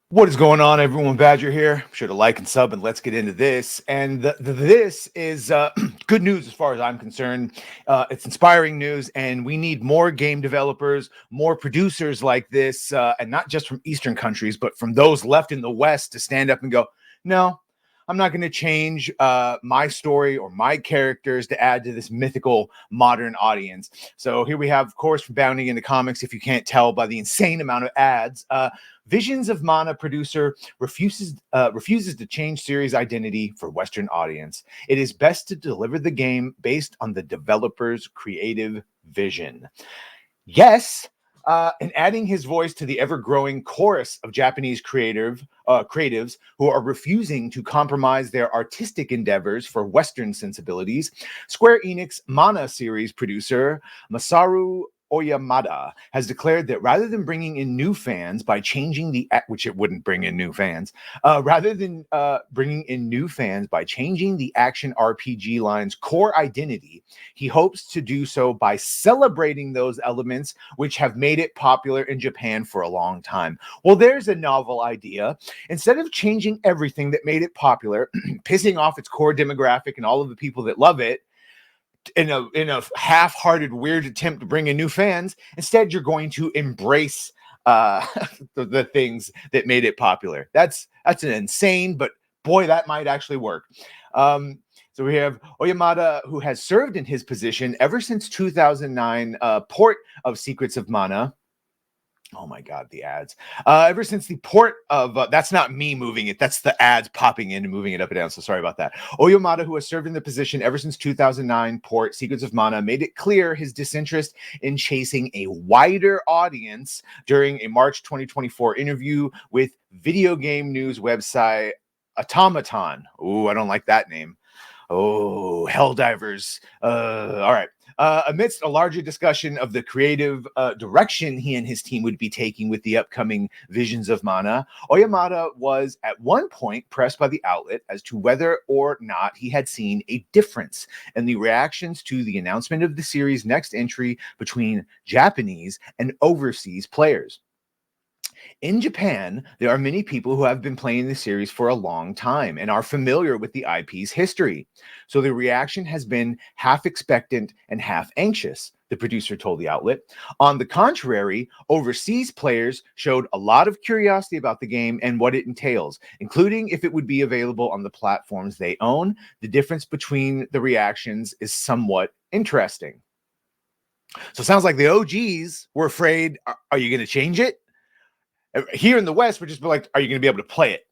What is going on, everyone? Badger here. Be sure to like and sub, and let's get into this. And this is good news as far as I'm concerned. It's inspiring news, and we need more game developers, more producers like this, and not just from Eastern countries, but from those left in the West to stand up and go, no, I'm not going to change my story or my characters to add to this mythical modern audience. So here we have, of course, from Bounding into Comics, if you can't tell by the insane amount of ads, Visions of Mana producer refuses to change series identity for Western audience. It is best to deliver the game based on the developer's creative vision. Yes, and adding his voice to the ever-growing chorus of Japanese creatives who are refusing to compromise their artistic endeavors for Western sensibilities, Square Enix Mana series producer Masaru Oyamada has declared that rather than bringing in new fans by changing which it wouldn't bring in new fans, rather than bringing in new fans by changing the action RPG line's core identity, he hopes to do so by celebrating those elements which have made it popular in Japan for a long time. Well, there's a novel idea. Instead of changing everything that made it popular, pissing off its core demographic and all of the people that love it, in a half-hearted weird attempt to bring in new fans, instead you're going to embrace the things that made it popular. That's an insane, but boy, that might actually work. So we have Oyamada, who has served in his position ever since 2009 port of Secrets of Mana. Oh my God, the ads. Ever since the port of, that's not me moving it, that's the ads popping in and moving it up and down, so sorry about that. Oyamada, who has served in the position ever since 2009 port, Secrets of Mana, made it clear his disinterest in chasing a wider audience during a March 2024 interview with video game news website Automaton. Ooh, I don't like that name. Oh, Helldivers. All right. Amidst a larger discussion of the creative direction he and his team would be taking with the upcoming Visions of Mana, Oyamada was at one point pressed by the outlet as to whether or not he had seen a difference in the reactions to the announcement of the series' next entry between Japanese and overseas players. In Japan, there are many people who have been playing the series for a long time and are familiar with the IP's history. So the reaction has been half expectant and half anxious, the producer told the outlet. On the contrary, overseas players showed a lot of curiosity about the game and what it entails, including if it would be available on the platforms they own. The difference between the reactions is somewhat interesting. So it sounds like the OGs were afraid, are you going to change it? Here in the West, we're just like, are you going to be able to play it?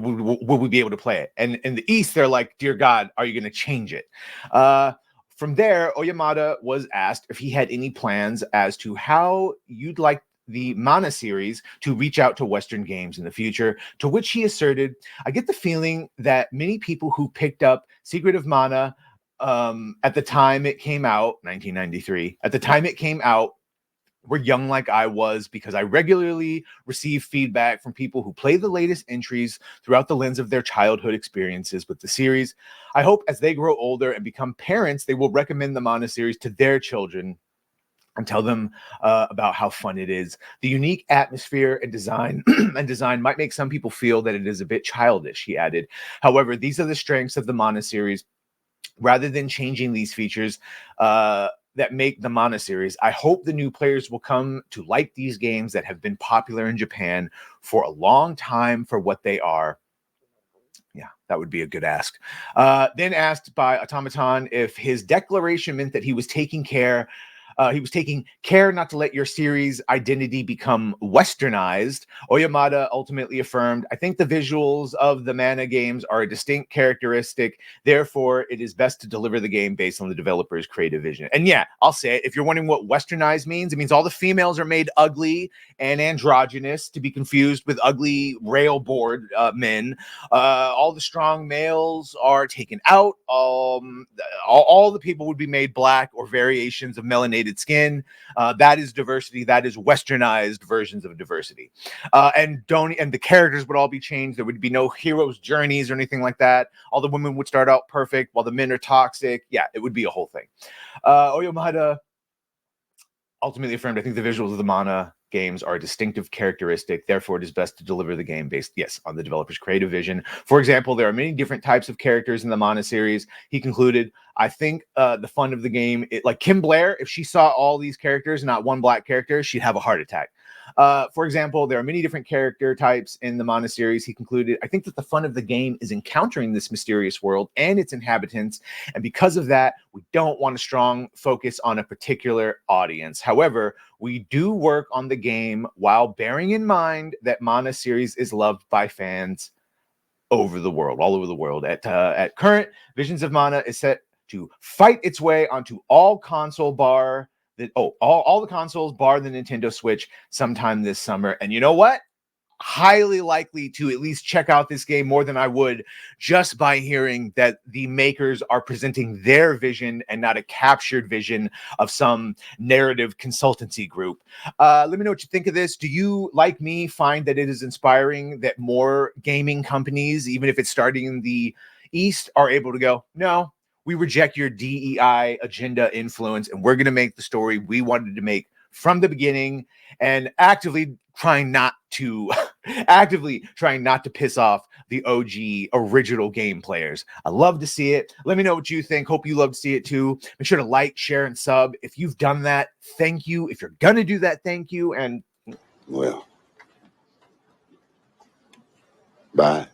Will we be able to play it? And in the East, they're like, dear God, are you going to change it? From there, Oyamada was asked if he had any plans as to how you'd like the Mana series to reach out to Western games in the future, to which he asserted, I get the feeling that many people who picked up Secret of Mana at the time it came out, 1993, at the time it came out, were young like I was, because I regularly receive feedback from people who play the latest entries throughout the lens of their childhood experiences with the series. I hope as they grow older and become parents, they will recommend the Mana series to their children and tell them about how fun it is. The unique atmosphere and design might make some people feel that it is a bit childish, he added. However, these are the strengths of the Mana series. Rather than changing these features, that make the Mana series, I hope the new players will come to like these games that have been popular in Japan for a long time for what they are. Yeah, that would be a good ask. Then asked by Automaton if his declaration meant that he was taking care not to let your series identity become westernized. Oyamada ultimately affirmed, I think the visuals of the Mana games are a distinct characteristic. Therefore, it is best to deliver the game based on the developer's creative vision. And yeah, I'll say it. If you're wondering what westernized means, it means all the females are made ugly and androgynous, to be confused with ugly railboard men. All the strong males are taken out. All the people would be made black or variations of melanated skin. That is diversity. That is westernized versions of diversity. And the characters would all be changed. There would be no heroes' journeys or anything like that. All the women would start out perfect while the men are toxic. Yeah, it would be a whole thing. Oyamada ultimately affirmed, I think the visuals of the Mana games are a distinctive characteristic. Therefore, it is best to deliver the game based, yes, on the developer's creative vision. For example, there are many different types of characters in the Mana series. He concluded, I think the fun of the game, like Kim Blair, if she saw all these characters, not one black character, she'd have a heart attack. For example, there are many different character types in the Mana series. He concluded, I think that the fun of the game is encountering this mysterious world and its inhabitants. And because of that, we don't want a strong focus on a particular audience. However, we do work on the game while bearing in mind that Mana series is loved by fans over the world, all over the world. At current, Visions of Mana is set to fight its way onto all console bar all the consoles bar the Nintendo Switch sometime this summer. And you know what? Highly likely to at least check out this game more than I would just by hearing that the makers are presenting their vision and not a captured vision of some narrative consultancy group. Let me know what you think of this. Do you, like me, find that it is inspiring that more gaming companies, even if it's starting in the East, are able to go, no, we reject your DEI agenda influence, and we're going to make the story we wanted to make from the beginning, and actively trying not to piss off the OG original game players. I love to see it. Let me know what you think. Hope you love to see it too. Make sure to like, share, and sub. If you've done that, thank you. If you're gonna do that, thank you. And well, bye.